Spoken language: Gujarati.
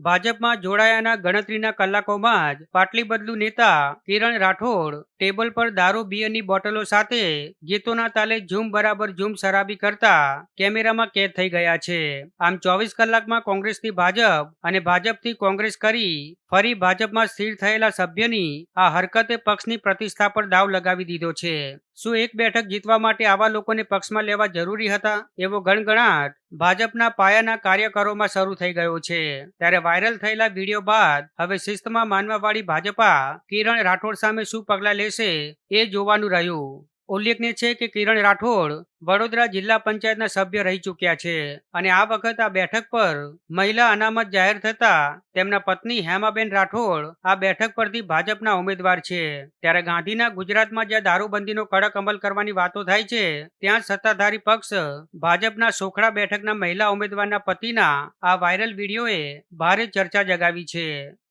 ભાજપમાં જોડાયાના ગણતરીના કલાકોમાં જ પાટલી બદલુ નેતા કિરણ રાઠોડ ટેબલ પર દારૂ બિયરની બોટલો સાથે ગીતોના તાલે ઝૂમ બરાબર ઝૂમ શરાબી કરતા કેમેરામાં કેદ થઈ ગયા છે. આમ 24 કલાકમાં કોંગ્રેસથી ભાજપ અને ભાજપથી કોંગ્રેસ કરી ફરી ભાજપમાં સ્થિર થયેલા સભ્યની આ હરકતે પક્ષની પ્રતિષ્ઠા પર દાવ લગાવી દીધો છે. શું એક બેઠક જીતવા માટે આવા લોકોને પક્ષમાં લેવા જરૂરી હતા? એવો ગણગણાટ ભાજપના પાયાના કાર્યકરોમાં શરૂ થઈ ગયો છે. ત્યારે વાયરલ થયેલા વિડીયો બાદ હવે શિસ્તમાં માનવાવાળી ભાજપા કિરણ રાઠોડ સામે શું પગલાં લેશે એ જોવાનું રહ્યું. ઉલ્લેખનીય છે કે કિરણ રાઠોડ વડોદરા જિલ્લા પંચાયતના સભ્ય રહી ચૂક્યા છે અને આ વખત આ બેઠક પર મહિલા અનામત જાહેર થતા તેમના પત્ની હેમાબેન રાઠોડ આ બેઠક પરથી ભાજપના ઉમેદવાર છે. ત્યારે ગાંધીના ગુજરાતમાં જ્યાં દારૂબંધીનો કડક અમલ કરવાની વાતો થાય છે, ત્યાં સત્તાધારી પક્ષ ભાજપના સોખડા બેઠકના મહિલા ઉમેદવારના પતિના આ વાયરલ વિડીયોએ ભારે ચર્ચા જગાવી છે.